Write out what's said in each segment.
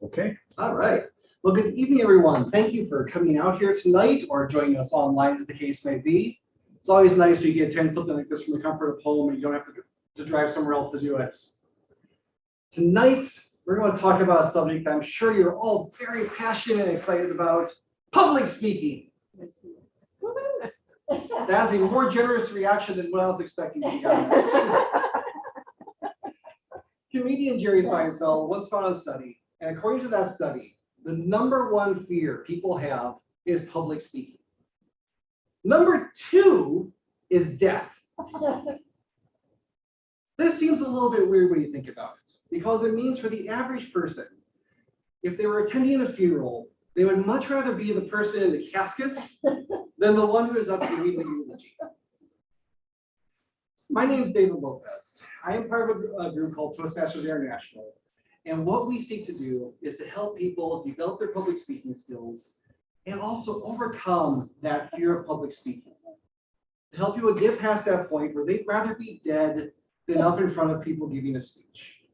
Okay. All right. Well, good evening, everyone. Thank you for coming out here tonight or joining us online, as the case may be. It's always nice when you get to attend something like this from the comfort of home and you don't have to drive somewhere else to do it. Tonight, we're going to talk about a subject that I'm sure you're all very passionate and excited about, public speaking. That's a more generous reaction than what I was expecting, to be honest. Comedian Jerry Seinfeld once found a study, and according to that study, the #1 fear people have is public speaking. #2 is death. This seems a little bit weird when you think about it, because it means for the average person, if they were attending a funeral, they would much rather be the person in the casket than the one who is up giving the eulogy. My name is David Lopez. I am part of a group called Toastmasters International. And what we seek to do is to help people develop their public speaking skills and also overcome that fear of public speaking. To help people get past that point where they'd rather be dead than up in front of people giving a speech.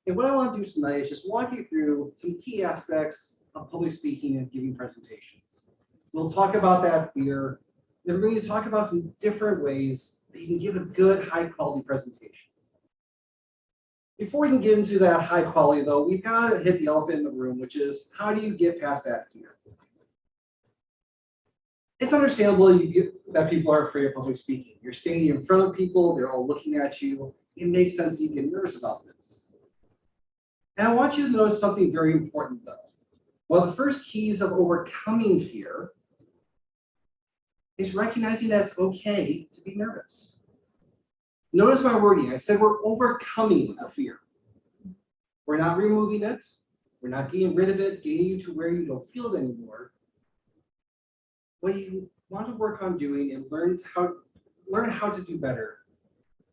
And what I want to do tonight is just walk you through some key aspects of public speaking and giving presentations. We'll talk about that fear. Then we're going to talk about some different ways that you can give a good, high-quality presentation. Before we can get into that high quality, though, we've got to hit the elephant in the room, which is how do you get past that fear? It's understandable that people are afraid of public speaking. You're standing in front of people, they're all looking at you. It makes sense that you get nervous about this. And I want you to notice something very important, though. One of the first keys of overcoming fear is recognizing that it's okay to be nervous. Notice my wording. I said we're overcoming the fear. We're not removing it. We're not getting rid of it, getting you to where you don't feel it anymore. What you want to work on doing and learn how to do better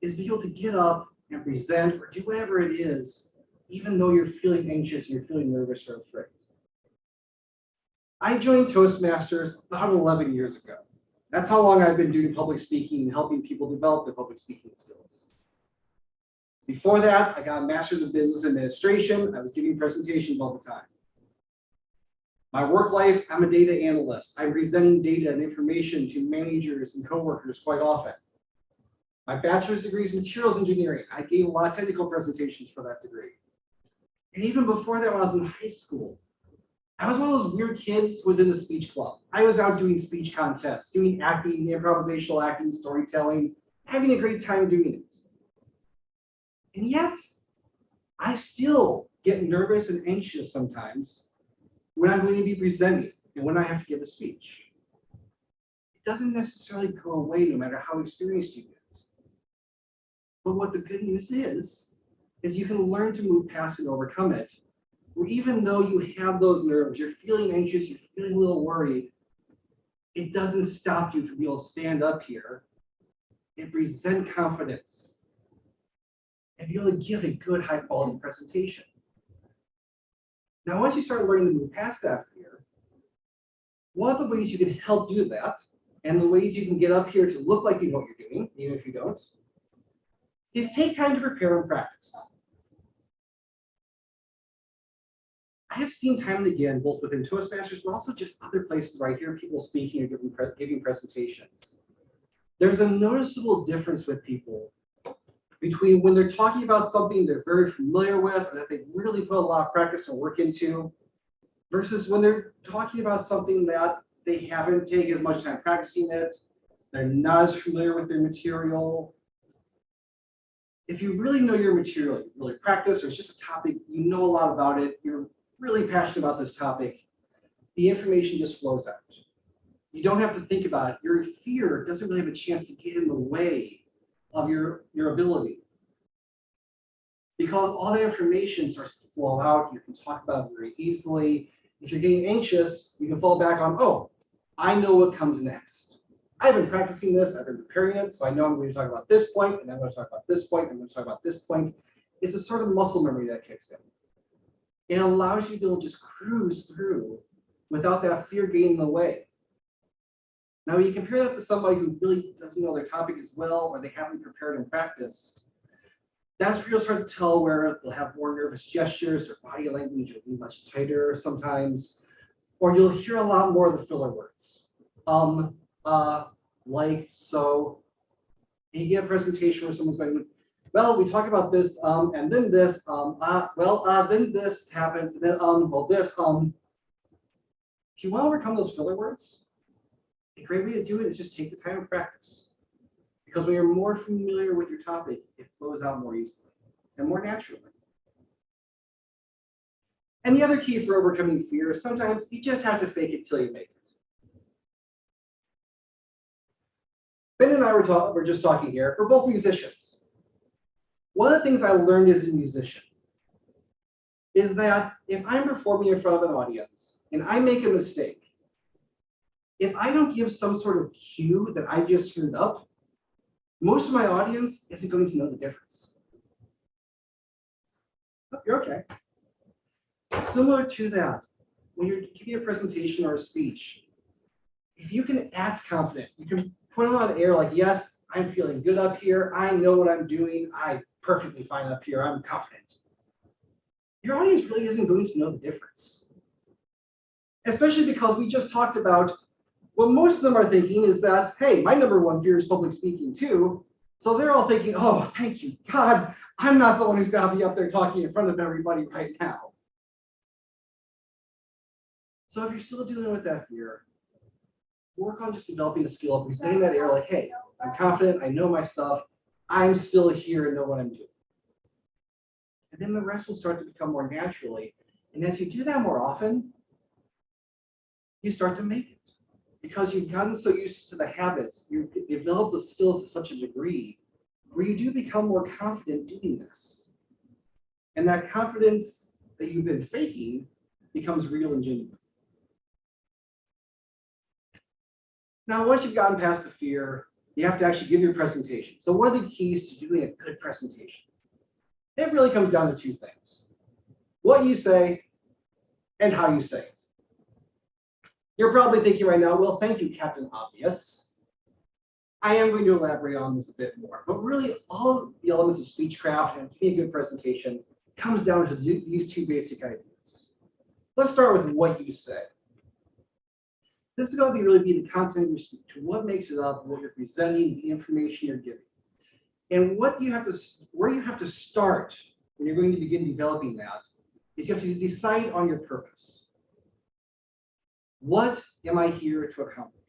is be able to get up and present or do whatever it is, even though you're feeling anxious, you're feeling nervous or afraid. I joined Toastmasters about 11 years ago. That's how long I've been doing public speaking and helping people develop their public speaking skills. Before that, I got a master's in business administration. I was giving presentations all the time. My work life, I'm a data analyst. I'm presenting data and information to managers and coworkers quite often. My bachelor's degree is materials engineering. I gave a lot of technical presentations for that degree. And even before that, when I was in high school, I was one of those weird kids who was in the speech club. I was out doing speech contests, doing acting, improvisational acting, storytelling, having a great time doing it. And yet, I still get nervous and anxious sometimes when I'm going to be presenting and when I have to give a speech. It doesn't necessarily go away no matter how experienced you get. But what the good news is you can learn to move past and overcome it. Where even though you have those nerves, you're feeling anxious, you're feeling a little worried, it doesn't stop you from being able to stand up here and present confidence and be able to give a good, high-quality presentation. Now, once you start learning to move past that fear, one of the ways you can help do that, and the ways you can get up here to look like you know what you're doing, even if you don't, is take time to prepare and practice. I have seen time and again, both within Toastmasters, but also just other places where I hear people speaking or giving presentations. There's a noticeable difference with people between when they're talking about something they're very familiar with or that they've really put a lot of practice and work into, versus when they're talking about something that they haven't taken as much time practicing it, they're not as familiar with their material. If you really know your material, you really practice, or it's just a topic, you know a lot about it, you're really passionate about this topic, the information just flows out. You don't have to think about it. Your fear doesn't really have a chance to get in the way of your ability. Because all the information starts to flow out, you can talk about it very easily. If you're getting anxious, you can fall back on, oh, I know what comes next. I've been practicing this, I've been preparing it, so I know I'm going to talk about this point, and I'm going to talk about this point, and I'm going to talk about this point. It's a sort of muscle memory that kicks in. It allows you to just cruise through without that fear getting in the way. Now, when you compare that to somebody who really doesn't know their topic as well, or they haven't prepared and practiced, That's where you'll start to tell where they'll have more nervous gestures, their body language will be much tighter sometimes, or you'll hear a lot more of the filler words. Like, so. You get a presentation where someone's going, well, we talk about this, and then this, then this happens, and then, well, this, If you want to overcome those filler words, a great way to do it is just take the time and practice. Because when you're more familiar with your topic, it flows out more easily and more naturally. And the other key for overcoming fear is sometimes you just have to fake it till you make it. Ben and I were just talking here. We're both musicians. One of the things I learned as a musician is that if I'm performing in front of an audience and I make a mistake, if I don't give some sort of cue that I just screwed up, most of my audience isn't going to know the difference. Oh, you're okay. Similar to that, when you're giving a presentation or a speech, if you can act confident, you can put on air like, yes, I'm feeling good up here. I know what I'm doing. I'm perfectly fine up here. I'm confident. Your audience really isn't going to know the difference. Especially because we just talked about what most of them are thinking is that, hey, my #1 fear is public speaking too. So they're all thinking, oh, thank you, God, I'm not the one who's got to be up there talking in front of everybody right now. So if you're still dealing with that fear, work on just developing a skill of presenting that air like, hey, I'm confident, I know my stuff, I'm still here and know what I'm doing. And then the rest will start to become more naturally. And as you do that more often, you start to make it. Because you've gotten so used to the habits, you've developed the skills to such a degree where you do become more confident doing this. And that confidence that you've been faking becomes real and genuine. Now, once you've gotten past the fear, you have to actually give your presentation. So what are the keys to doing a good presentation? It really comes down to two things: what you say and how you say it. You're probably thinking right now, well, thank you, Captain Obvious. I am going to elaborate on this a bit more, but really all the elements of speechcraft and giving a good presentation comes down to these two basic ideas. Let's start with what you say. This is going to really be the content of your speech, what makes it up, what you're presenting, the information you're giving. And where you have to start when you're going to begin developing that is you have to decide on your purpose. What am I here to accomplish?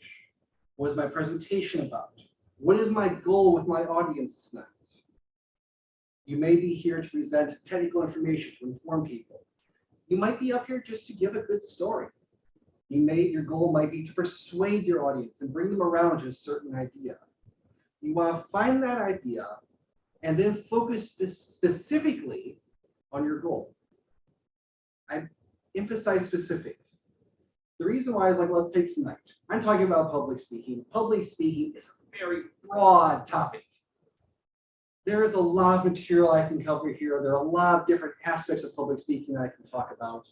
What is my presentation about? What is my goal with my audience tonight? You may be here to present technical information to inform people. You might be up here just to give a good story. Your goal might be to persuade your audience and bring them around to a certain idea. You want to find that idea and then focus specifically on your goal. I emphasize specific. The reason why is, like, let's take tonight. I'm talking about public speaking. Public speaking is a very broad topic. There is a lot of material I can cover here. There are a lot of different aspects of public speaking that I can talk about.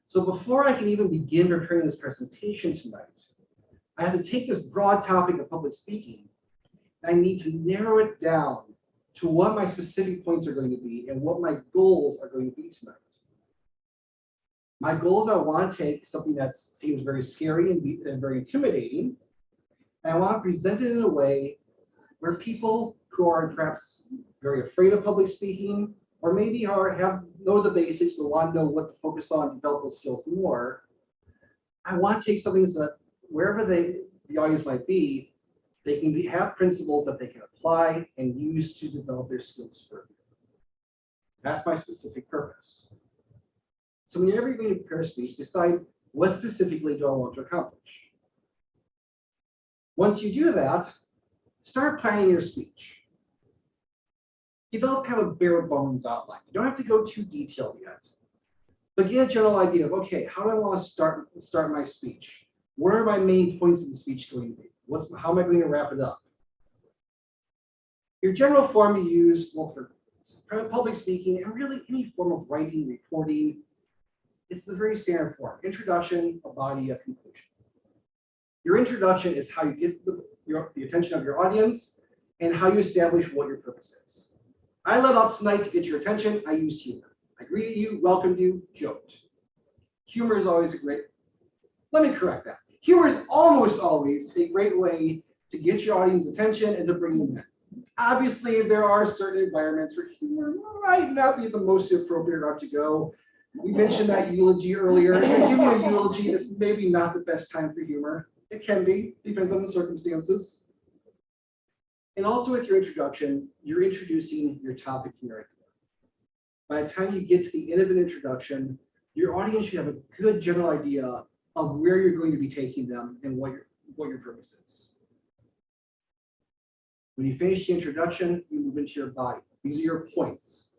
So before I can even begin preparing this presentation tonight, I have to take this broad topic of public speaking, and I need to narrow it down to what my specific points are going to be and what my goals are going to be tonight. My goals, I want to take something that seems very scary and very intimidating, and I want to present it in a way where people who are perhaps very afraid of public speaking, or maybe know the basics but want to know what to focus on, develop those skills more. I want to take something so that wherever the audience might be, they can have principles that they can apply and use to develop their skills further. That's my specific purpose. So whenever you're going to prepare a speech, decide what specifically do I want to accomplish. Once you do that, start planning your speech. Develop kind of a bare bones outline. You don't have to go too detailed yet, but get a general idea of, okay, how do I want to start my speech? What are my main points of the speech going to be? How am I going to wrap it up? Your general form you use, well, for public speaking and really any form of writing, reporting, it's the very standard form: introduction, a body, a conclusion. Your introduction is how you get the attention of your audience and how you establish what your purpose is. I led up tonight to get your attention. I used humor. I greeted you, welcomed you, joked. Humor is always a great, let me correct that. Humor is almost always a great way to get your audience's attention and to bring them in. Obviously, there are certain environments where humor might not be the most appropriate route to go. We mentioned that eulogy earlier. If you're giving a eulogy, it's maybe not the best time for humor. It can be, depends on the circumstances. And also with your introduction, you're introducing your topic and your idea. By the time you get to the end of an introduction, your audience should have a good general idea of where you're going to be taking them and what your purpose is. When you finish the introduction, you move into your body. These are your points.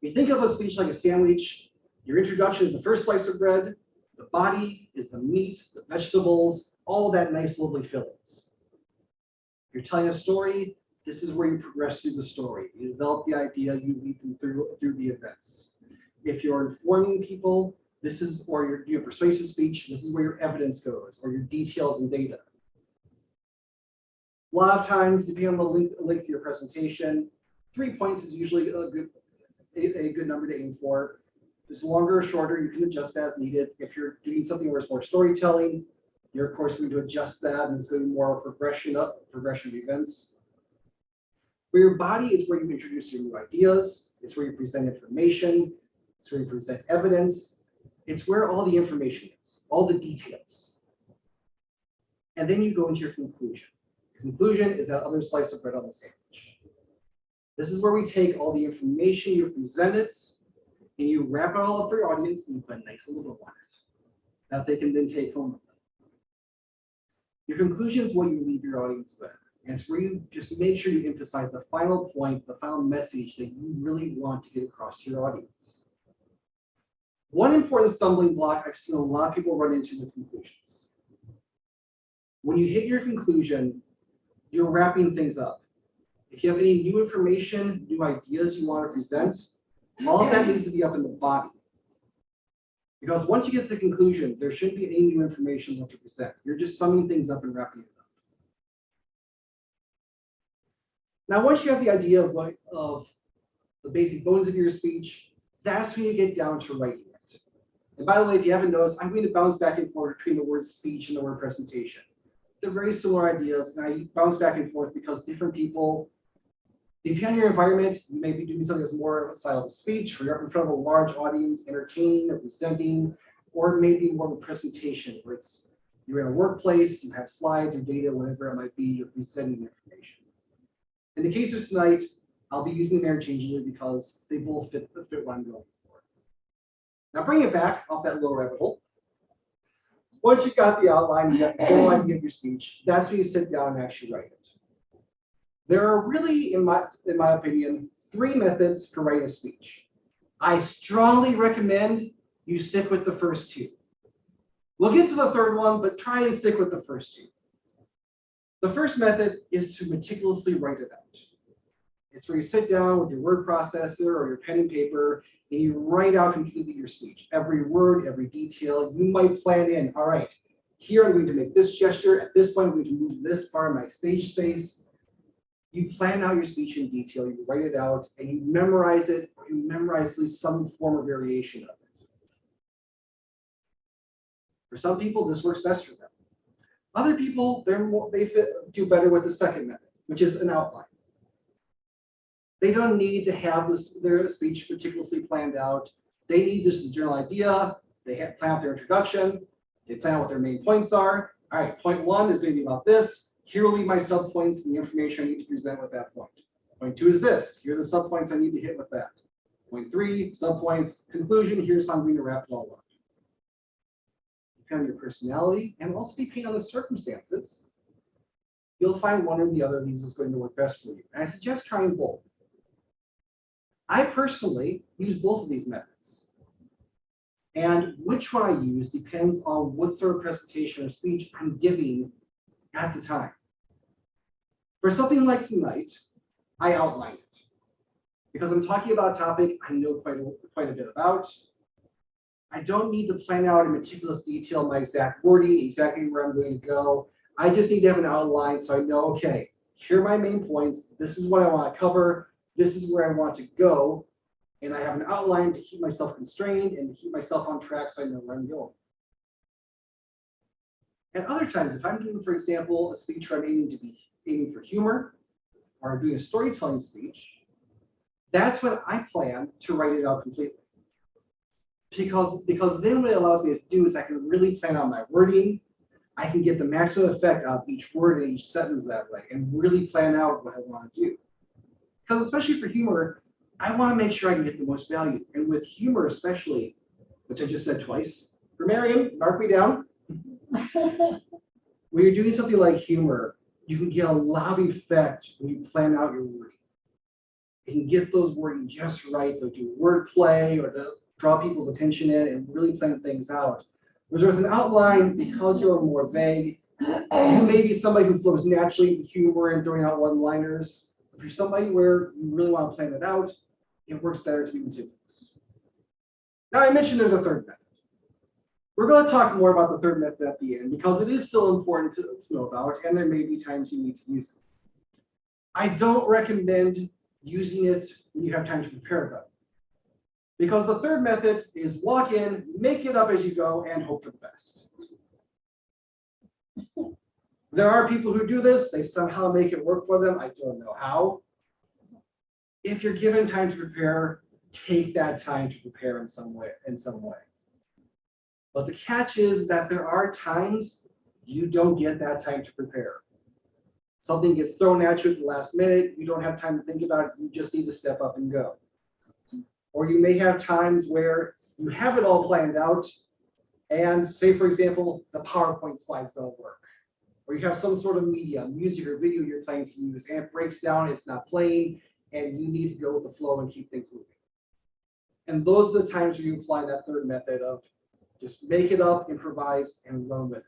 If you think of a speech like a sandwich, your introduction is the first slice of bread, the body is the meat, the vegetables, all that nice, lovely fillings. If you're telling a story, this is where you progress through the story. You develop the idea, you lead them through the events. If you're informing people, this is, or you're doing persuasive speech, this is where your evidence goes, or your details and data. A lot of times, depending on the length of your presentation, 3 points is usually a good number to aim for. If it's longer or shorter, you can adjust as needed. If you're doing something where it's more storytelling, you're of course going to adjust that, and it's going to be more progression of events. Where your body is where you introduce your new ideas, it's where you present information, it's where you present evidence, it's where all the information is, all the details. And then you go into your conclusion. Conclusion is that other slice of bread on the sandwich. This is where we take all the information you presented and you wrap it all up for your audience and you put a nice little bow on it that they can then take home with them. Your conclusion is what you leave your audience with. And it's where you just make sure you emphasize the final point, the final message that you really want to get across to your audience. One important stumbling block I've seen a lot of people run into with conclusions. When you hit your conclusion, you're wrapping things up. If you have any new information, new ideas you want to present, all of that needs to be up in the body. Because once you get to the conclusion, there shouldn't be any new information left to present. You're just summing things up and wrapping it up. Now, once you have the idea of the basic bones of your speech, that's when you get down to writing it. And by the way, if you haven't noticed, I'm going to bounce back and forth between the word speech and the word presentation. They're very similar ideas, and I bounce back and forth because different people, depending on your environment, you may be doing something that's more of a style of speech, where you're in front of a large audience, entertaining or presenting, or maybe more of a presentation, where you're in a workplace, you have slides or data, whatever it might be, you're presenting information. In the case of tonight, I'll be using them interchangeably because they both fit what I'm going for. Now bring it back off that little rabbit hole. Once you've got the outline, you got the whole idea of your speech, that's when you sit down and actually write it. There are really, in my opinion, 3 methods for writing a speech. I strongly recommend you stick with the first 2. We'll get to the third one, but try and stick with the first 2. The first method is to meticulously write it out. It's where you sit down with your word processor or your pen and paper and you write out completely your speech. Every word, every detail, you might plan in, all right, here I'm going to make this gesture, at this point I'm going to move this far in my stage space. You plan out your speech in detail, you write it out, and you memorize it, or you memorize at least some form of variation of it. For some people, this works best for them. Other people, they do better with the second method, which is an outline. They don't need to have their speech meticulously planned out. They need just the general idea. They plan out their introduction. They plan out what their main points are. All right, point 1 is going to be about this. Here will be my subpoints and the information I need to present with that point. Point 2 is this. Here are the subpoints I need to hit with that. Point 3, subpoints, conclusion. Here's how I'm going to wrap it all up. Depending on your personality and also depending on the circumstances, you'll find one or the other of these is going to work best for you. And I suggest trying both. I personally use both of these methods. And which one I use depends on what sort of presentation or speech I'm giving at the time. For something like tonight, I outline it. Because I'm talking about a topic I know quite a bit about. I don't need to plan out in meticulous detail my exact wording, exactly where I'm going to go. I just need to have an outline so I know, okay, here are my main points. This is what I want to cover. this is where I want to go, and I have an outline to keep myself constrained and to keep myself on track so I know where I'm going. At other times, if I'm doing, for example, a speech where I'm aiming for humor, or I'm doing a storytelling speech, that's when I plan to write it out completely. Because then what it allows me to do is I can really plan out my wording. I can get the maximum effect out of each word and each sentence that way and really plan out what I want to do. Because especially for humor, I want to make sure I can get the most value. And with humor especially, which I just said twice, for Marion, mark me down. When you're doing something like humor, you can get a lot of effect when you plan out your wording. You can get those wording just right. They'll do wordplay or to draw people's attention in and really plan things out. Whereas with an outline, because you're more vague, you may be somebody who flows naturally into humor and throwing out one-liners. If you're somebody where you really want to plan it out, it works better to be meticulous. Now I mentioned there's a third method. We're going to talk more about the third method at the end because it is still important to know about, and there may be times you need to use it. I don't recommend using it when you have time to prepare though. Because the third method is walk in, make it up as you go, and hope for the best. There are people who do this. They somehow make it work for them. I don't know how. If you're given time to prepare, take that time to prepare in some way. But the catch is that there are times you don't get that time to prepare. Something gets thrown at you at the last minute. You don't have time to think about it. You just need to step up and go. Or you may have times where you have it all planned out and say, for example, the PowerPoint slides don't work. Or you have some sort of media, music or video you're planning to use and it breaks down, it's not playing, and you need to go with the flow and keep things moving. And those are the times where you apply that third method of just make it up, improvise, and run with it.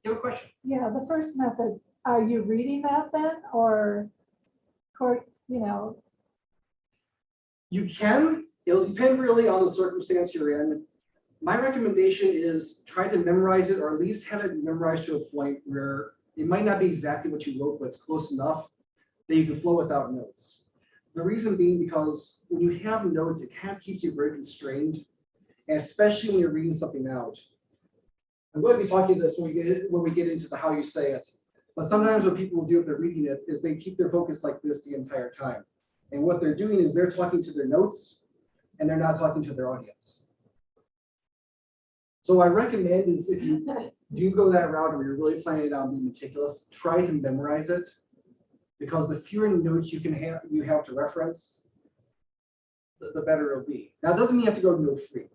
You have a question? Yeah, the first method, are you reading that then, or, you know? You can. It'll depend really on the circumstance you're in. My recommendation is try to memorize it, or at least have it memorized to a point where it might not be exactly what you wrote, but it's close enough that you can flow without notes. The reason being because when you have notes, it kind of keeps you very constrained, and especially when you're reading something out. I'm going to be talking this when we get into the how you say it. But sometimes what people will do if they're reading it is they keep their focus like this the entire time. And what they're doing is they're talking to their notes and they're not talking to their audience. So what I recommend is if you do go that route or you're really planning on being meticulous, try to memorize it, because the fewer notes you have to reference, the better it'll be. Now it doesn't mean you have to go note free.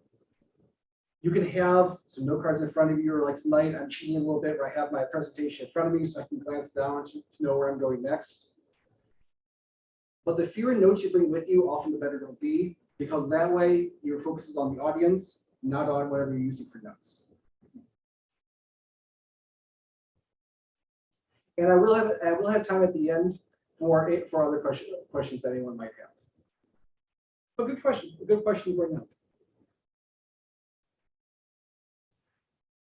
You can have some note cards in front of you, or like tonight, I'm cheating a little bit where I have my presentation in front of me so I can glance down to know where I'm going next. But the fewer notes you bring with you, often the better it'll be, because that way your focus is on the audience, not on whatever you're using for notes. And I will have time at the end for other questions that anyone might have. But good question to bring up.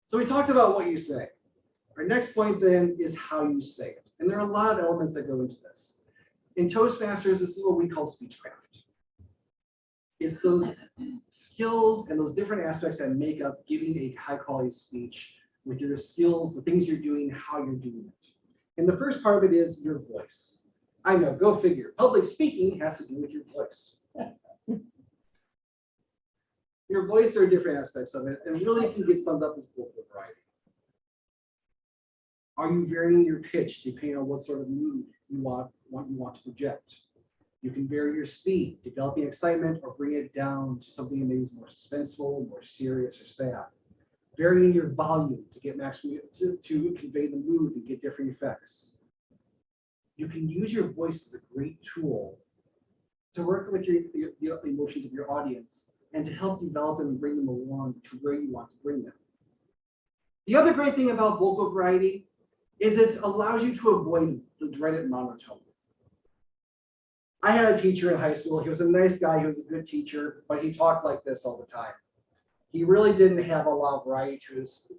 So we talked about what you say. Our next point then is how you say it. And there are a lot of elements that go into this. In Toastmasters, this is what we call speechcraft. It's those skills and those different aspects that make up giving a high quality speech with your skills, the things you're doing, how you're doing it. And the first part of it is your voice. I know, go figure. Public speaking has to do with your voice. Your voice, there are different aspects of it, and really can get summed up as vocal variety. Are you varying your pitch depending on what sort of mood you want to project? You can vary your speed, developing excitement, or bring it down to something that maybe is more suspenseful, more serious, or sad. Varying your volume to get maximum to convey the mood and get different effects. You can use your voice as a great tool to work with the emotions of your audience and to help develop them and bring them along to where you want to bring them. The other great thing about vocal variety is it allows you to avoid the dreaded monotone. I had a teacher in high school. He was a nice guy. He was a good teacher, but he talked like this all the time. He really didn't have a lot of variety to his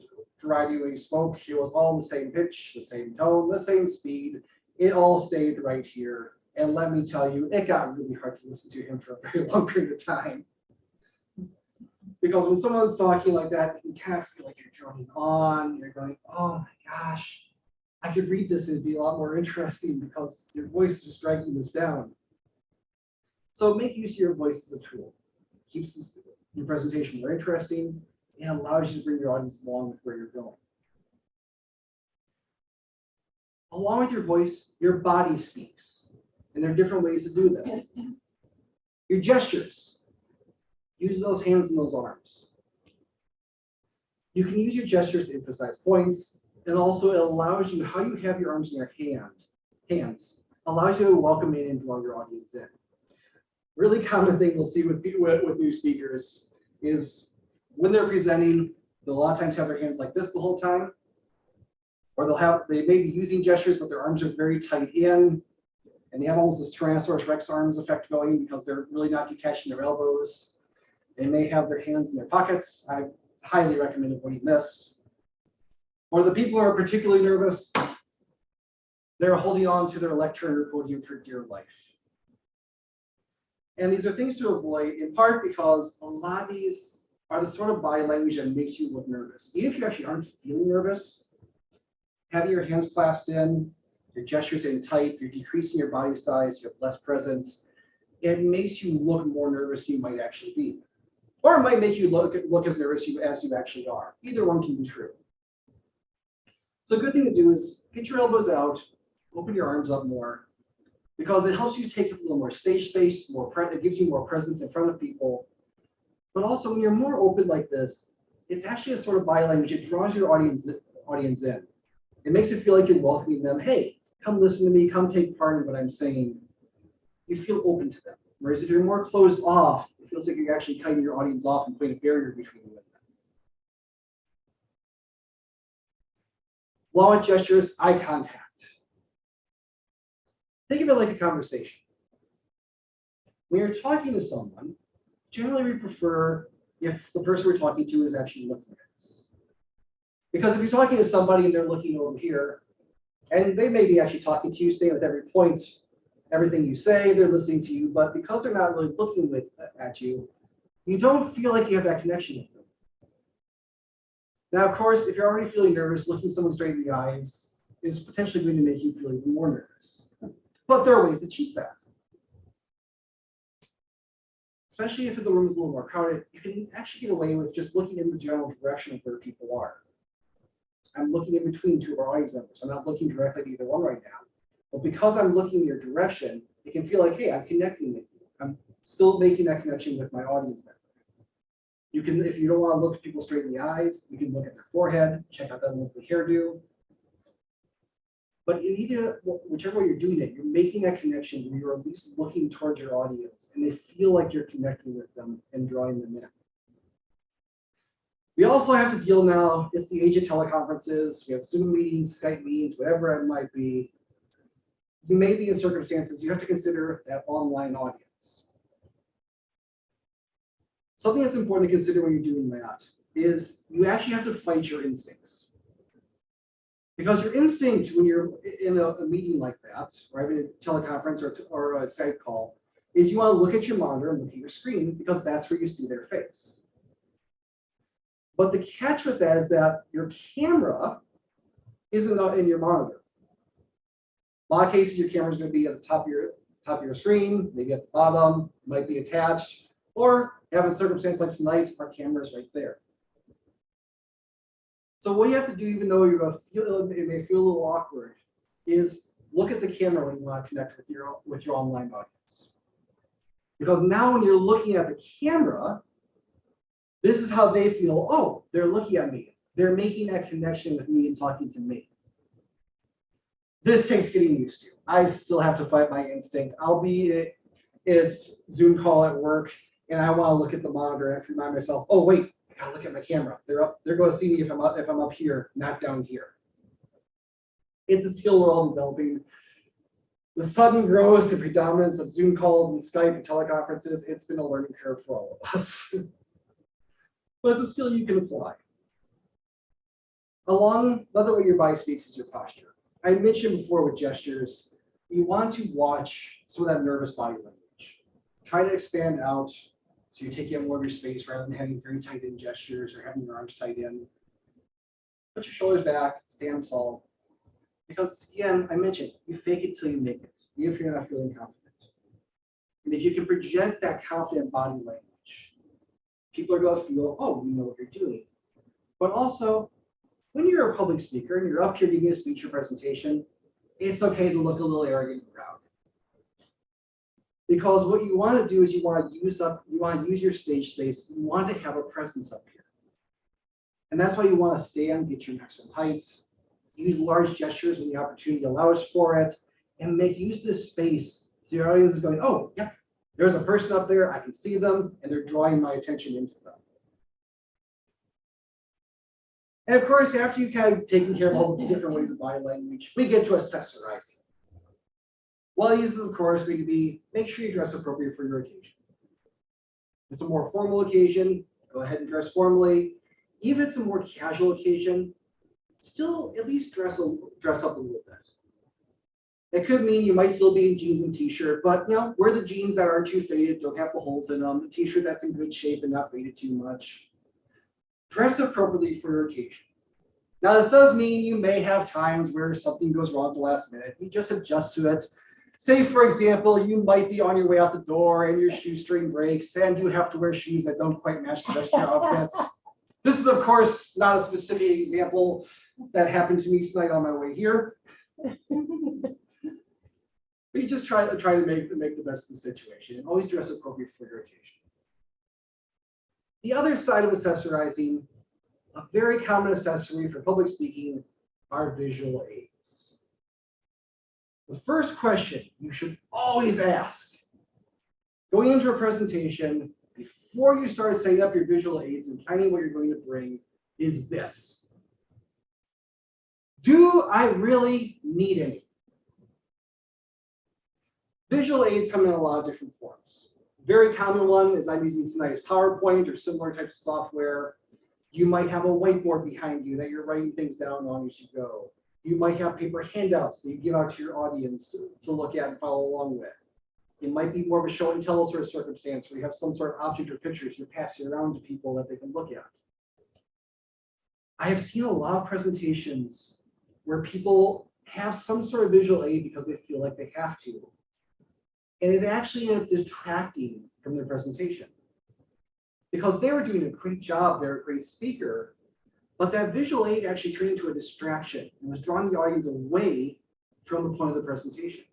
variety when he spoke. He was all the same pitch, the same tone, the same speed. it all stayed right here. And let me tell you, it got really hard to listen to him for a very long period of time. Because when someone's talking like that, you kind of feel like you're droning on. You're going, oh my gosh, I could read this and it'd be a lot more interesting because your voice is just dragging this down. So make use of your voice as a tool. It keeps your presentation more interesting and allows you to bring your audience along with where you're going. Along with your voice, your body speaks. And there are different ways to do this. Your gestures. Use those hands and those arms. You can use your gestures to emphasize points, and also it allows you, how you have your arms in your hands, allows you to welcome in and draw your audience in. Really common thing we'll see with new speakers is when they're presenting, they'll a lot of times have their hands like this the whole time, or they may be using gestures, but their arms are very tight in, and they have almost this Tyrannosaurus Rex arms effect going because they're really not detaching their elbows. They may have their hands in their pockets. I highly recommend avoiding this. For the people who are particularly nervous, they're holding on to their lectern or podium for dear life. And these are things to avoid, in part because a lot of these are the sort of body language that makes you look nervous. Even if you actually aren't feeling nervous, having your hands clasped in, your gestures in tight, you're decreasing your body size, you have less presence, it makes you look more nervous than you might actually be. Or it might make you look as nervous as you actually are. Either one can be true. So a good thing to do is get your elbows out, open your arms up more, because it helps you take a little more stage space, it gives you more presence in front of people. But also when you're more open like this, it's actually a sort of body language. It draws your audience in. It makes it feel like you're welcoming them. Hey, come listen to me, come take part in what I'm saying. You feel open to them. Whereas if you're more closed off, it feels like you're actually cutting your audience off and putting a barrier between you and them. Along with gestures, eye contact. Think of it like a conversation. When you're talking to someone, generally we prefer if the person we're talking to is actually looking at us. Because if you're talking to somebody and they're looking over here, and they may be actually talking to you, staying with every point, everything you say, they're listening to you, but because they're not really looking at you, you don't feel like you have that connection with them. Now, of course, if you're already feeling nervous, looking someone straight in the eyes is potentially going to make you feel even more nervous. But there are ways to cheat that. Especially if the room is a little more crowded, you can actually get away with just looking in the general direction of where people are. I'm looking in between two of our audience members. I'm not looking directly at either one right now. But because I'm looking in your direction, it can feel like, hey, I'm connecting with you. I'm still making that connection with my audience member. You can, if you don't want to look people straight in the eyes, you can look at their forehead, check out that lovely hairdo. But in either, whichever way you're doing it, you're making that connection where you're at least looking towards your audience and they feel like you're connecting with them and drawing them in. We also have to deal now, it's the age of teleconferences, we have Zoom meetings, Skype meetings, whatever it might be. You may be in circumstances you have to consider that online audience. Something that's important to consider when you're doing that is you actually have to fight your instincts. Because your instinct when you're in a meeting like that, or having a teleconference or a Skype call, is you want to look at your monitor and look at your screen because that's where you see their face. But the catch with that is that your camera isn't in your monitor. A lot of cases, your camera is going to be at the top of your screen, maybe at the bottom, might be attached, or have a circumstance like tonight, our camera is right there. So what you have to do, even though you're going to feel it may feel a little awkward, is look at the camera when you want to connect with your online audience. Because now when you're looking at the camera, this is how they feel. Oh, they're looking at me. They're making that connection with me and talking to me. This takes getting used to. I still have to fight my instinct. I'll be in a Zoom call at work, and I want to look at the monitor and I have to remind myself, oh wait, I gotta look at my camera. They're going to see me if I'm up here, not down here. It's a skill we're all developing. The sudden growth and predominance of Zoom calls and Skype and teleconferences, it's been a learning curve for all of us. But it's a skill you can apply. Another way your body speaks is your posture. I mentioned before with gestures, you want to watch some of that nervous body language. Try to expand out so you're taking up more of your space rather than having very tight in gestures or having your arms tight in. Put your shoulders back, stand tall. Because again, I mentioned, you fake it till you make it, even if you're not feeling confident. And if you can project that confident body language, people are going to feel, oh, you know what you're doing. But also, when you're a public speaker and you're up here giving a speech or presentation, it's okay to look a little arrogant and proud. Because what you want to do is you want to use your stage space, you want to have a presence up here. And that's why you want to stand, get your maximum height, use large gestures when the opportunity allows for it, and make use of this space so your audience is going, oh, yeah, there's a person up there, I can see them, and they're drawing my attention into them. And of course, after you've kind of taken care of all the different ways of body language, we get to accessorizing. Well, these, of course, need to be, make sure you dress appropriate for your occasion. If it's a more formal occasion, go ahead and dress formally. Even if it's a more casual occasion, still at least dress up a little bit. It could mean you might still be in jeans and t-shirt, but wear the jeans that aren't too faded, don't have the holes in them, the t-shirt that's in good shape and not faded too much. Dress appropriately for your occasion. Now, this does mean you may have times where something goes wrong at the last minute. You just adjust to it. Say, for example, you might be on your way out the door and your shoestring breaks and you have to wear shoes that don't quite match the rest of your outfits. This is, of course, not a specific example that happened to me tonight on my way here. But you just try to make the best of the situation and always dress appropriate for your occasion. The other side of accessorizing, a very common accessory for public speaking, are visual aids. The first question you should always ask going into a presentation before you start setting up your visual aids and planning what you're going to bring is this: do I really need any? Visual aids come in a lot of different forms. Very common one is I'm using tonight is PowerPoint or similar types of software. You might have a whiteboard behind you that you're writing things down on as you go. You might have paper handouts that you give out to your audience to look at and follow along with. It might be more of a show and tell sort of circumstance where you have some sort of object or pictures you're passing around to people that they can look at. I have seen a lot of presentations where people have some sort of visual aid because they feel like they have to. And it actually ends up detracting from their presentation. Because they were doing a great job, they're a great speaker, but that visual aid actually turned into a distraction and was drawing the audience away from the point of the presentation.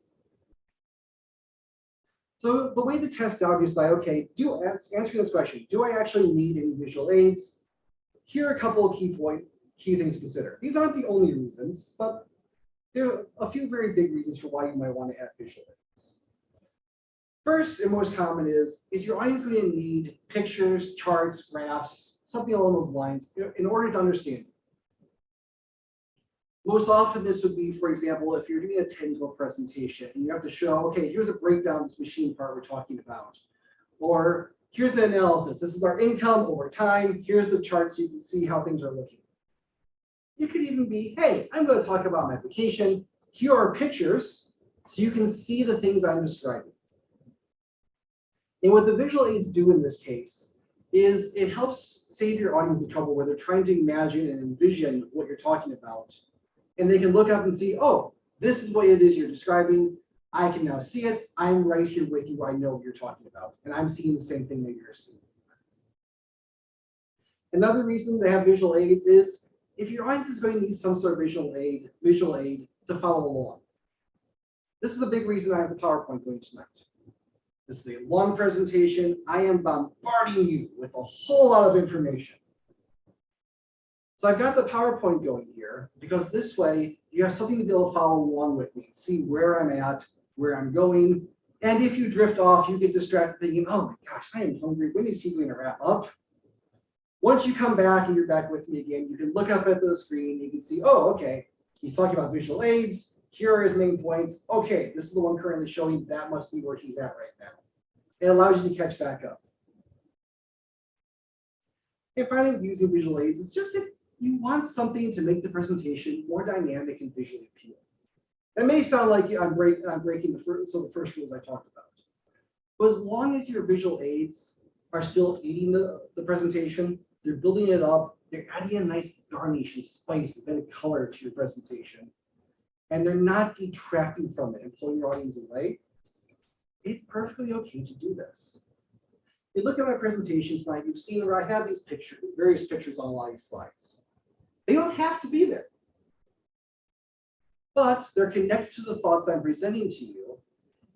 So the way to test out, you decide, okay, answer this question, do I actually need any visual aids? Here are a couple of key things to consider. These aren't the only reasons, but there are a few very big reasons for why you might want to add visual aids. First and most common is your audience going to need pictures, charts, graphs, something along those lines in order to understand it? Most often this would be, for example, if you're doing a technical presentation and you have to show, okay, here's a breakdown of this machine part we're talking about. Or here's the analysis. This is our income over time. Here's the chart so you can see how things are looking. It could even be, hey, I'm going to talk about my vacation. Here are pictures so you can see the things I'm describing. And what the visual aids do in this case is it helps save your audience the trouble where they're trying to imagine and envision what you're talking about. And they can look up and see, oh, this is what it is you're describing. I can now see it. I'm right here with you. I know what you're talking about. And I'm seeing the same thing that you're seeing. Another reason they have visual aids is if your audience is going to need some sort of visual aid to follow along. This is a big reason I have the PowerPoint going tonight. This is a long presentation. I am bombarding you with a whole lot of information. So I've got the PowerPoint going here because this way you have something to be able to follow along with me, see where I'm at, where I'm going. And if you drift off, you get distracted thinking, oh my gosh, I am hungry. When is he going to wrap up? Once you come back and you're back with me again, you can look up at the screen. You can see, oh, okay, he's talking about visual aids. Here are his main points. Okay, this is the one currently showing. That must be where he's at right now. It allows you to catch back up. And finally, using visual aids is just if you want something to make the presentation more dynamic and visually appealing. That may sound like I'm breaking the first rules I talked about. But as long as your visual aids are still aiding the presentation, they're building it up, they're adding a nice garnish and spice and color to your presentation, and they're not detracting from it and pulling your audience away, it's perfectly okay to do this. If you look at my presentation tonight, you've seen where I have these pictures, various pictures on a lot of these slides. They don't have to be there, but they're connected to the thoughts I'm presenting to you,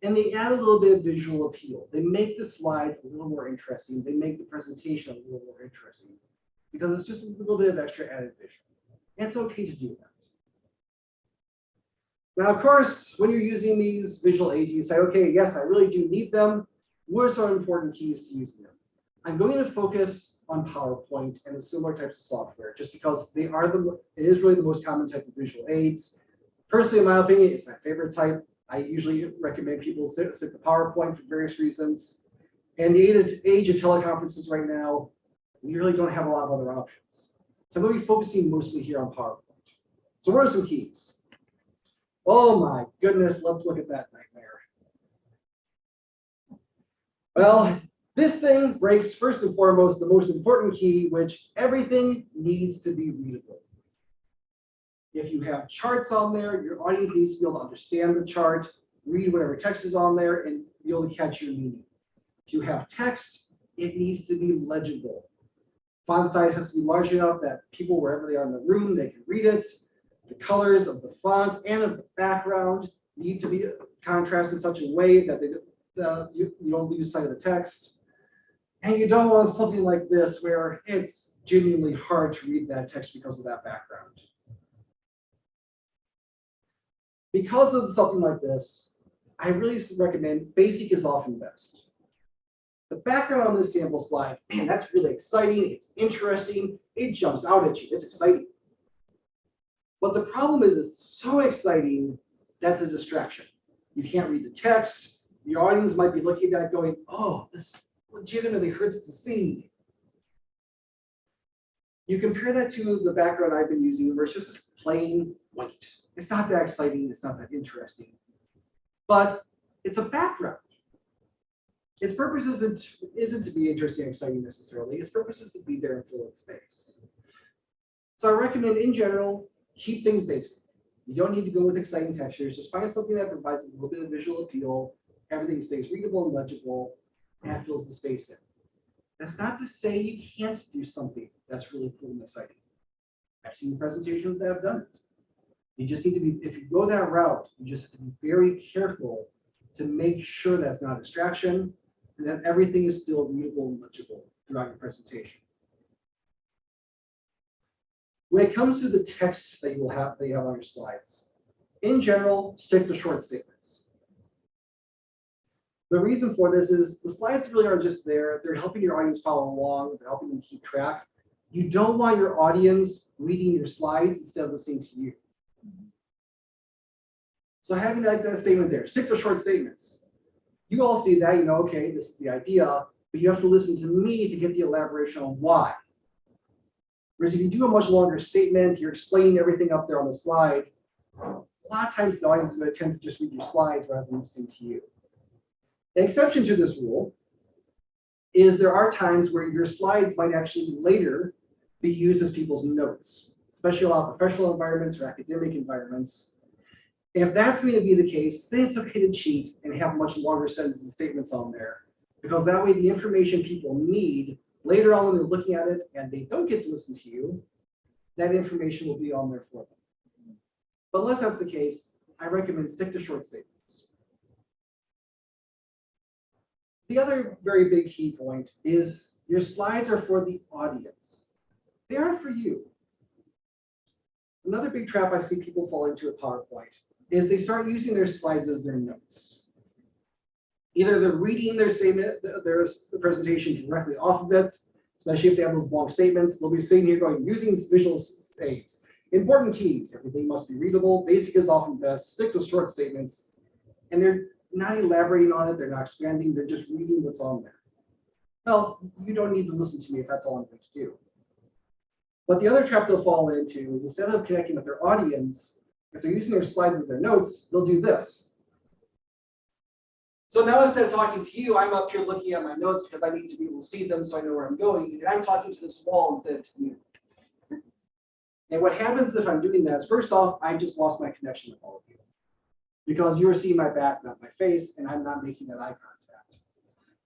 and they add a little bit of visual appeal. They make the slides a little more interesting. They make the presentation a little more interesting because it's just a little bit of extra added visual. And it's okay to do that. Now, of course, when you're using these visual aids, you say, okay, yes, I really do need them. What are some important keys to using them? I'm going to focus on PowerPoint and the similar types of software, just because it is really the most common type of visual aids. Personally, in my opinion, it's my favorite type. I usually recommend people stick to PowerPoint for various reasons. And the age of teleconferences right now, we really don't have a lot of other options. So I'm going to be focusing mostly here on PowerPoint. So what are some keys? Oh my goodness, let's look at that nightmare. Well, this thing breaks first and foremost the most important key, which everything needs to be readable. If you have charts on there, your audience needs to be able to understand the chart, read whatever text is on there, and be able to catch your meaning. If you have text, it needs to be legible. Font size has to be large enough that people, wherever they are in the room, they can read it. The colors of the font and of the background need to be contrasted in such a way that you don't lose sight of the text. And you don't want something like this where it's genuinely hard to read that text because of that background. Because of something like this, I really recommend basic is often best. The background on this sample slide, man, that's really exciting. It's interesting. It jumps out at you. It's exciting. But the problem is it's so exciting, that's a distraction. You can't read the text. The audience might be looking at that going, oh, this legitimately hurts to see. You compare that to the background I've been using where it's just this plain white. It's not that exciting. It's not that interesting. But it's a background. Its purpose isn't to be interesting and exciting necessarily. Its purpose is to be there and fill its space. So I recommend, in general, keep things basic. You don't need to go with exciting textures. Just find something that provides a little bit of visual appeal. Everything stays readable and legible, and fills the space in. That's not to say you can't do something that's really cool and exciting. I've seen presentations that have done it. You just need to be, if you go that route, you just have to be very careful to make sure that's not a distraction and that everything is still readable and legible throughout your presentation. When it comes to the text that you have on your slides, in general, stick to short statements. The reason for this is the slides really are just there. They're helping your audience follow along. They're helping them keep track. You don't want your audience reading your slides instead of listening to you. So having that statement there, stick to short statements. You all see that, you know, okay, this is the idea, but you have to listen to me to get the elaboration on why. Whereas if you do a much longer statement, you're explaining everything up there on the slide, a lot of times the audience is going to attempt to just read your slides rather than listening to you. An exception to this rule is there are times where your slides might actually later be used as people's notes, especially a lot of professional environments or academic environments. If that's going to be the case, then it's okay to cheat and have much longer sentences and statements on there, because that way the information people need later on when they're looking at it and they don't get to listen to you, that information will be on there for them. But unless that's the case, I recommend stick to short statements. The other very big key point is your slides are for the audience. They aren't for you. Another big trap I see people fall into at PowerPoint is they start using their slides as their notes. Either they're reading their statement, the presentation directly off of it, especially if they have those long statements. They'll be sitting here going, using visual aids. Important keys, everything must be readable. Basic is often best. Stick to short statements. And they're not elaborating on it. They're not expanding. They're just reading what's on there. Well, you don't need to listen to me if that's all I'm going to do. But the other trap they'll fall into is instead of connecting with their audience, If they're using their slides as their notes, they'll do this. So now instead of talking to you, I'm up here looking at my notes because I need to be able to see them so I know where I'm going. And I'm talking to this wall instead of to you. And what happens if I'm doing that is, first off, I just lost my connection with all of you. Because you're seeing my back, not my face, and I'm not making that eye contact.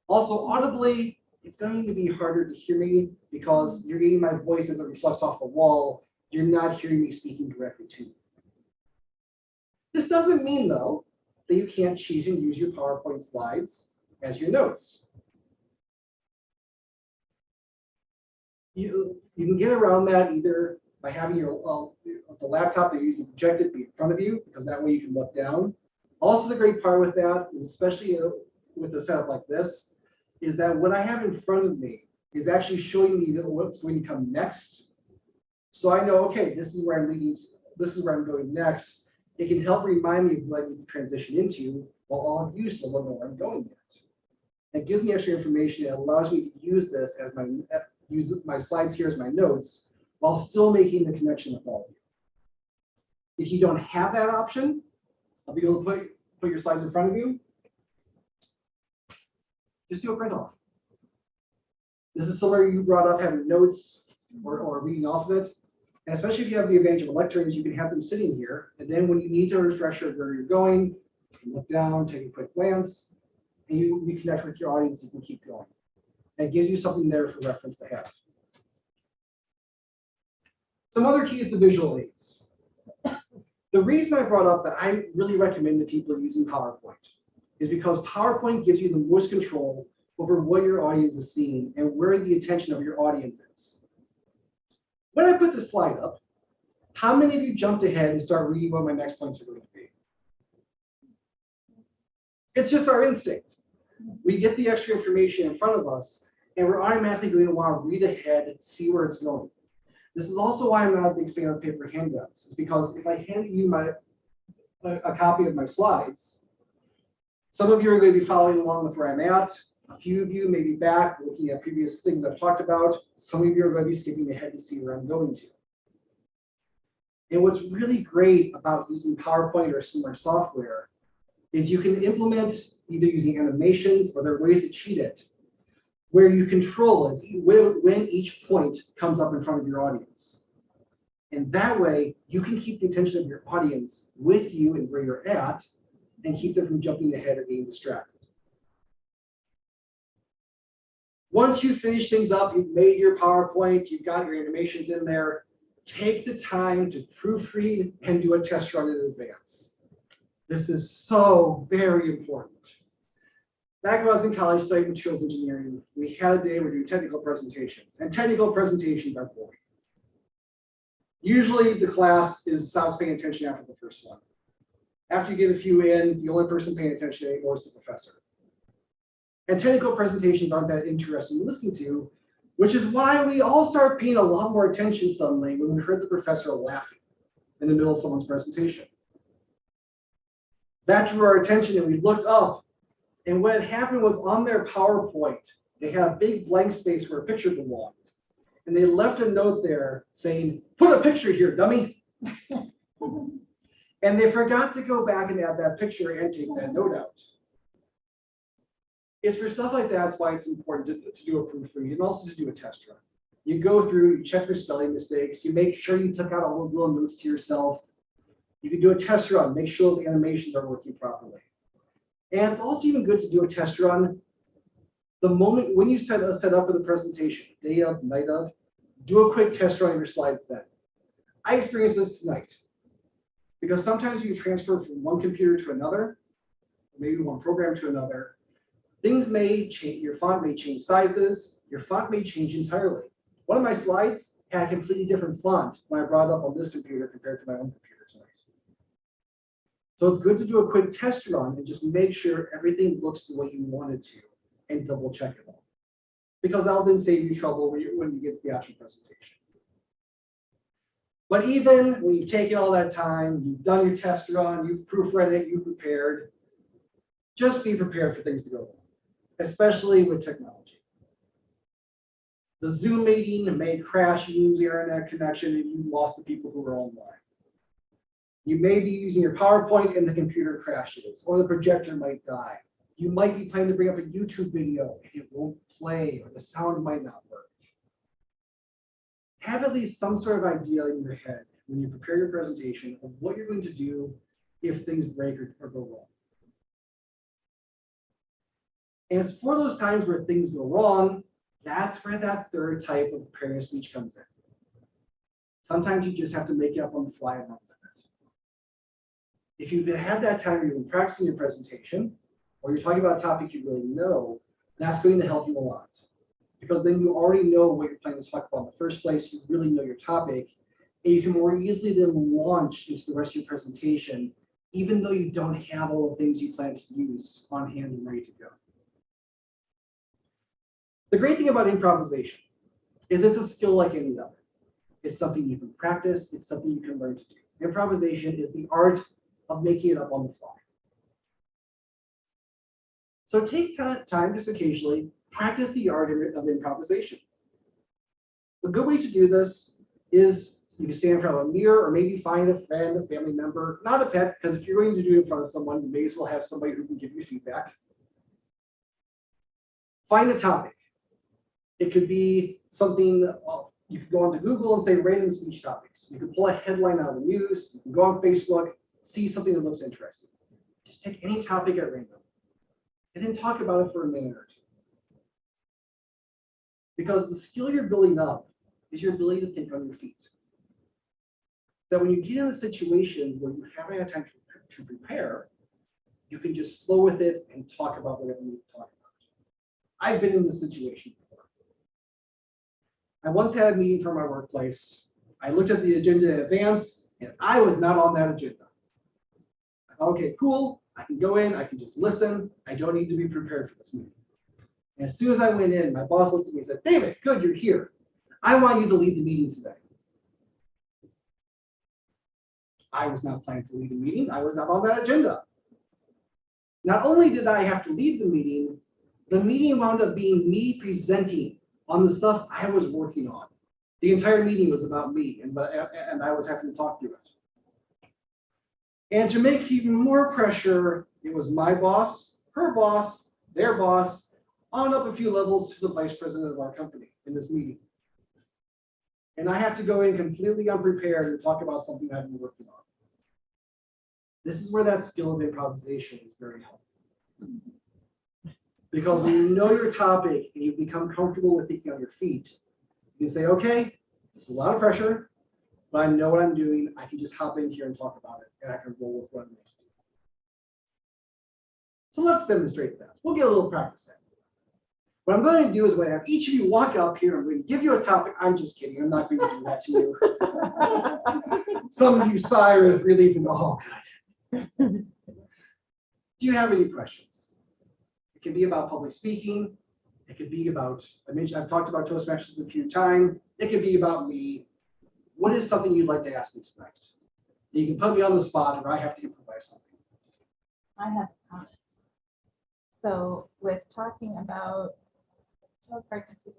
Also, audibly, it's going to be harder to hear me because you're getting my voice as it reflects off the wall. You're not hearing me speaking directly to you. This doesn't mean, though, that you can't cheat and use your PowerPoint slides as your notes. You can get around that either by having the laptop that you're using projected be in front of you, because that way you can look down. Also, the great part with that, especially with a setup like this, is that what I have in front of me is actually showing me what's going to come next. So I know, okay, this is where I'm leading, this is where I'm going next. It can help remind me of what I need to transition into, while all of you still don't know where I'm going yet. It gives me extra information. It allows me to use this as my slides here as my notes, while still making the connection with all of you. If you don't have that option, I'll be able to put your slides in front of you. Just do a print off. This is somewhere you brought up having notes or reading off of it. And especially if you have the advantage of lecterns, you can have them sitting here. And then when you need to refresh where you're going, you can look down, take a quick glance, and you reconnect with your audience. You can keep going. And it gives you something there for reference to have. Some other keys to visual aids. The reason I brought up that I really recommend that people using PowerPoint is because PowerPoint gives you the most control over what your audience is seeing and where the attention of your audience is. When I put the slide up, how many of you jumped ahead and start reading what my next points are going to be? It's just our instinct. We get the extra information in front of us, and we're automatically going to want to read ahead, see where it's going. This is also why I'm not a big fan of paper handouts. It's because if I hand you a copy of my slides, some of you are going to be following along with where I'm at. A few of you may be back looking at previous things I've talked about. Some of you are going to be skipping ahead to see where I'm going to. And what's really great about using PowerPoint or similar software is you can implement either using animations or there are ways to cheat it, where you control when each point comes up in front of your audience. And that way, you can keep the attention of your audience with you and where you're at, and keep them from jumping ahead or being distracted. Once you finish things up, you've made your PowerPoint, you've got your animations in there, take the time to proofread and do a test run in advance. This is so very important. Back when I was in college studying materials engineering, we had a day where we do technical presentations, and technical presentations are boring. Usually the class stops paying attention after the first one. After you get a few in, the only person paying attention anymore is the professor. And technical presentations aren't that interesting to listen to, which is why we all start paying a lot more attention suddenly when we heard the professor laughing in the middle of someone's presentation. That drew our attention and we looked up, and what had happened was on their PowerPoint, they had a big blank space where a picture belonged. And they left a note there saying, "Put a picture here, dummy." And they forgot to go back and add that picture and take that note out. It's for stuff like that's why it's important to do a proofread and also to do a test run. You go through, you check for spelling mistakes, you make sure you took out all those little notes to yourself. You can do a test run, make sure those animations are working properly. And it's also even good to do a test run the moment when you set up for the presentation, day of, night of, do a quick test run of your slides then. I experienced this tonight because sometimes you transfer from one computer to another, maybe one program to another. Things may change, your font may change sizes, your font may change entirely. One of my slides had a completely different font when I brought it up on this computer compared to my own computer tonight. So it's good to do a quick test run and just make sure everything looks the way you want it to and double check it all. Because that'll then save you trouble when you get to the actual presentation. But even when you've taken all that time, you've done your test run, you've proofread it, you've prepared, just be prepared for things to go wrong, especially with technology. The Zoom meeting may crash, you lose your internet connection, and you've lost the people who are online. You may be using your PowerPoint and the computer crashes, or the projector might die. You might be planning to bring up a YouTube video and it won't play, or the sound might not work. Have at least some sort of idea in your head when you prepare your presentation of what you're going to do if things break or go wrong. And it's for those times where things go wrong, that's where that third type of preparing a speech comes in. Sometimes you just have to make it up on the fly and run with it. If you've had that time where you've been practicing your presentation, or you're talking about a topic you really know, that's going to help you a lot. Because then you already know what you're planning to talk about in the first place, you really know your topic, and you can more easily then launch into the rest of your presentation, even though you don't have all the things you plan to use on hand and ready to go. The great thing about improvisation is it's a skill like any other. It's something you can practice, it's something you can learn to do. Improvisation is the art of making it up on the fly. So take time just occasionally, practice the art of improvisation. A good way to do this is you can stand in front of a mirror, or maybe find a friend, a family member, not a pet, because if you're going to do it in front of someone, you may as well have somebody who can give you feedback. Find a topic. It could be something, you could go onto Google and say random speech topics. You could pull a headline out of the news. You can go on Facebook, see something that looks interesting. Just pick any topic at random and then talk about it for a minute or two. Because the skill you're building up is your ability to think on your feet. That when you get in a situation where you haven't had time to prepare, you can just flow with it and talk about whatever you need to talk about. I've been in this situation before. I once had a meeting for my workplace. I looked at the agenda in advance, and I was not on that agenda. I thought, okay, cool. I can go in, I can just listen. I don't need to be prepared for this meeting. And as soon as I went in, my boss looked at me and said, David, good, you're here. I want you to lead the meeting today. I was not planning to lead the meeting. I was not on that agenda. Not only did I have to lead the meeting wound up being me presenting on the stuff I was working on. The entire meeting was about me, and I was having to talk through it. And to make even more pressure, it was my boss, her boss, their boss, on up a few levels to the vice president of our company in this meeting. And I have to go in completely unprepared and talk about something I've been working on. This is where that skill of improvisation is very helpful. Because when you know your topic and you become comfortable with thinking on your feet, you can say, okay, this is a lot of pressure, but I know what I'm doing. I can just hop in here and talk about it, and I can roll with what I'm going to do. So let's demonstrate that. We'll get a little practice in. What I'm going to do is I'm going to have each of you walk up here. I'm going to give you a topic. I'm just kidding. I'm not going to do that to you. Some of you sigh with relief and go, oh, God. Do you have any questions? It can be about public speaking. It could be about, I've talked about Toastmasters a few times. It could be about me. What is something you'd like to ask me tonight? You can put me on the spot, or I have to improvise something. I have a comment. So with talking about pregnancy,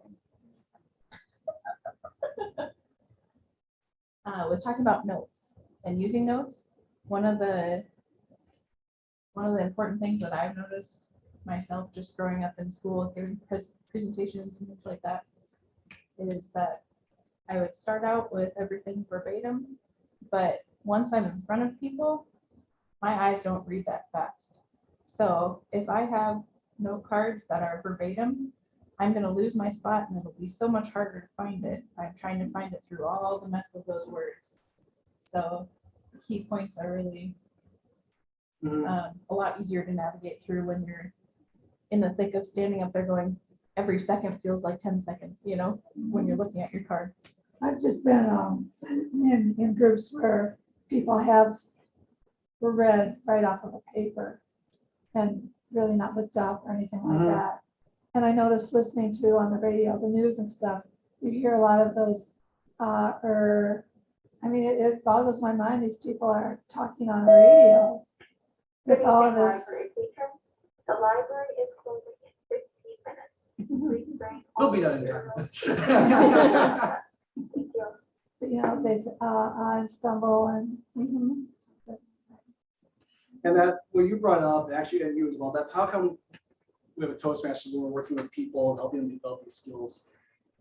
with talking about notes and using notes, one of the important things that I've noticed myself just growing up in school, giving presentations and things like that, is that I would start out with everything verbatim, but once I'm in front of people, my eyes don't read that fast. So if I have note cards that are verbatim, I'm going to lose my spot, and it'll be so much harder to find it. I'm trying to find it through all the mess of those words. So key points are really a lot easier to navigate through when you're in the thick of standing up there going, every second feels like 10 seconds, you know, when you're looking at your card. I've just been in groups where people were read right off of a paper and really not looked up or anything like that. And I noticed listening to on the radio, the news and stuff, you hear a lot of those, it boggles my mind. These people are talking on radio with all of this. The library is closing in 15 minutes. Please bring We'll be done in time. Thank you. But, they stumble and And that, what you brought up, actually, and you as well, that's how come we have a Toastmasters when we're working with people and helping them develop these skills.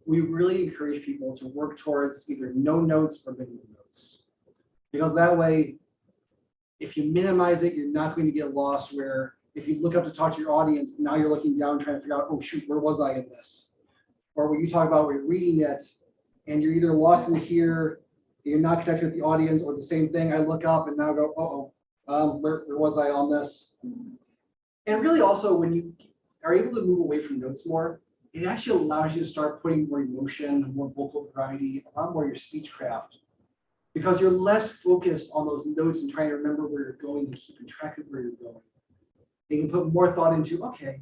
We really encourage people to work towards either no notes or minimum notes. Because that way, if you minimize it, you're not going to get lost where if you look up to talk to your audience, now you're looking down trying to figure out, oh shoot, where was I in this? Or when you talk about where you're reading it and you're either lost in here, you're not connected with the audience, or the same thing, I look up and now go, where was I on this? And really also when you are able to move away from notes more, it actually allows you to start putting more emotion, more vocal variety, a lot more of your speech craft, because you're less focused on those notes and trying to remember where you're going and keeping track of where you're going. You can put more thought into, okay,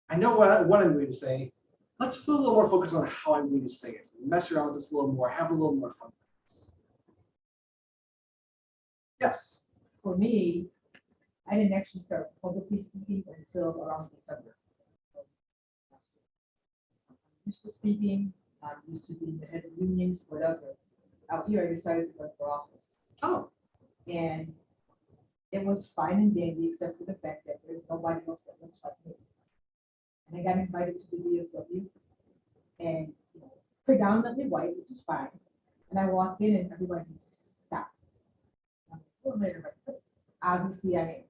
I know what I'm going to say. Let's put a little more focus on how I'm going to say it. Mess around with this a little more, have a little more fun. Yes. For me, I didn't actually start publicly speaking until around December. I'm used to speaking, I'm used to being the head of unions, whatever. Out here, I decided to run for office. Oh, And it was fine and dandy, except for the fact that there's nobody else that looks like me. And I got invited to the DFW, and predominantly white, which is fine. And I walked in and everybody stopped. I'm in the right place. Obviously, I am.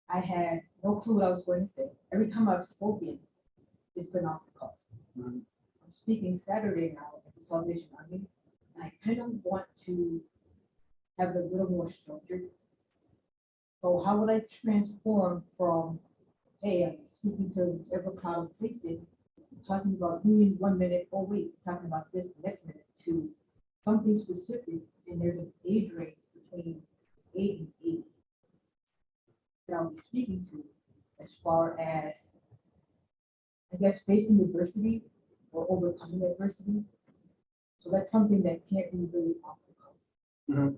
I had no clue what I was going to say. Every time I've spoken, it's been off the cuff. Mhm. I'm speaking Saturday now at the Salvation Army, and I kind of want to have it a little more structured. So how would I transform from, hey, I'm speaking to whichever crowd I'm facing, talking about union 1 minute, oh wait, talking about this the next minute, to something specific, and there's an age range between 8 and 80 that I'll be speaking to, as far as, I guess, facing adversity or overcoming adversity. So that's something that can't be really off the cuff. Mhm.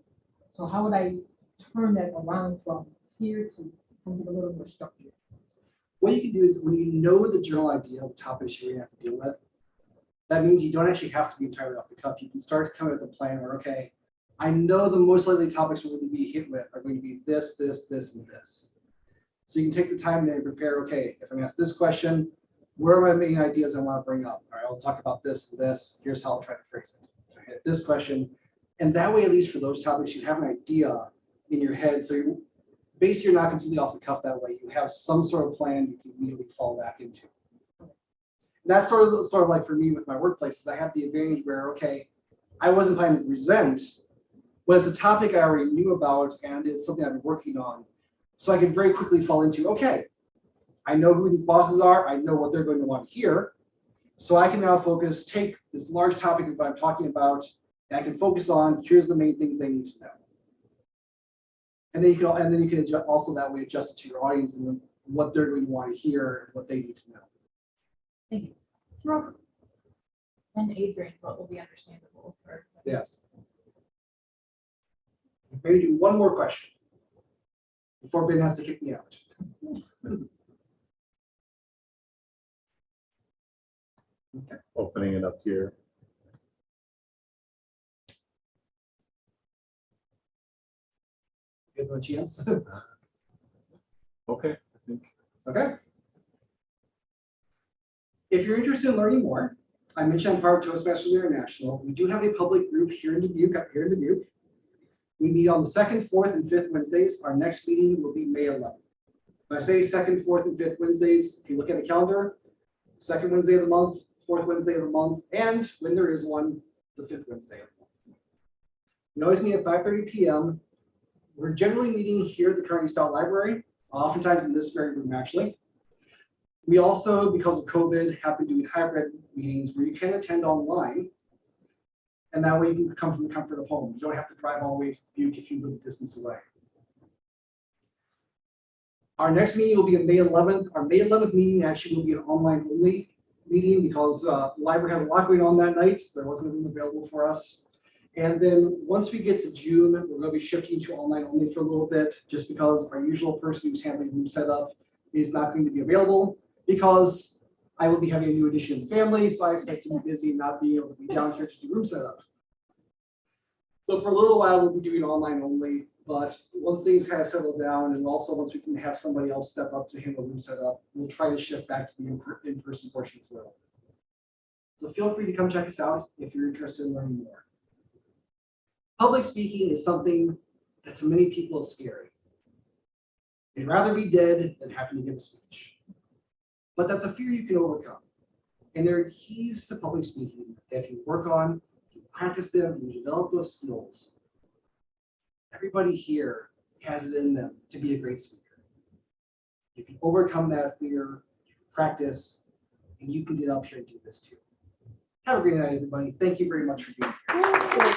So how would I turn that around from here to something a little more structured? What you can do is when you know the general idea of the topics you're going to have to deal with, that means you don't actually have to be entirely off the cuff. You can start coming up with a plan where, okay, I know the most likely topics we're going to be hit with are going to be this, this, this, and this. So you can take the time to prepare, okay, if I'm asked this question, where are my main ideas I want to bring up? All right, I'll talk about this and this. Here's how I'll try to phrase it. I hit this question. And that way, at least for those topics, you have an idea in your head. So you basically you're not completely off the cuff that way. You have some sort of plan you can immediately fall back into. And that's sort of like for me with my workplaces, I have the advantage where, okay, I wasn't planning to present, but it's a topic I already knew about and it's something I've been working on. So I can very quickly fall into, okay, I know who these bosses are. I know what they're going to want to hear. So I can now focus, take this large topic of what I'm talking about, and I can focus on, here's the main things they need to know. And then you can adjust, also that way adjust it to your audience and what they're going to want to hear and what they need to know. Thank you. Robert. And age range, what will be understandable for. Yes. Maybe do one more question before Ben has to kick me out. Okay. Opening it up here. Give them a chance. Okay, I think. Okay. If you're interested in learning more, I mentioned I'm part of Toastmasters International. We do have a public group here in Dubuque, up here in Dubuque. We meet on the 2nd, 4th, and 5th Wednesdays. Our next meeting will be May 11th. When I say 2nd, 4th, and 5th Wednesdays, if you look at the calendar, 2nd Wednesday of the month, 4th Wednesday of the month, and when there is one, the 5th Wednesday of the month. We always meet at 5:30 p.m. We're generally meeting here at the Carnegie-Stout Library, oftentimes in this very room, actually. We also, because of COVID, have been doing hybrid meetings where you can attend online, and that way you can come from the comfort of home. You don't have to drive all the way to Dubuque if you live a distance away. Our next meeting will be on May 11th. Our May 11th meeting actually will be an online only meeting because the library has a lot going on that night. So there wasn't a room available for us. And then once we get to June, we're going to be shifting to online only for a little bit, just because our usual person who's handling room setup is not going to be available, because I will be having a new addition in the family, so I expect to be busy and not being able to be down here to do room setup. So for a little while, we'll be doing online only, but once things kind of settle down, and also once we can have somebody else step up to handle room setup, we'll try to shift back to the in-person portion as well. So feel free to come check us out if you're interested in learning more. Public speaking is something that to many people is scary. They'd rather be dead than having to give a speech. But that's a fear you can overcome. And there are keys to public speaking that if you work on, you practice them, you develop those skills. Everybody here has it in them to be a great speaker. You can overcome that fear, you can practice, and you can get up here and do this too. Have a great night, everybody. Thank you very much for being here.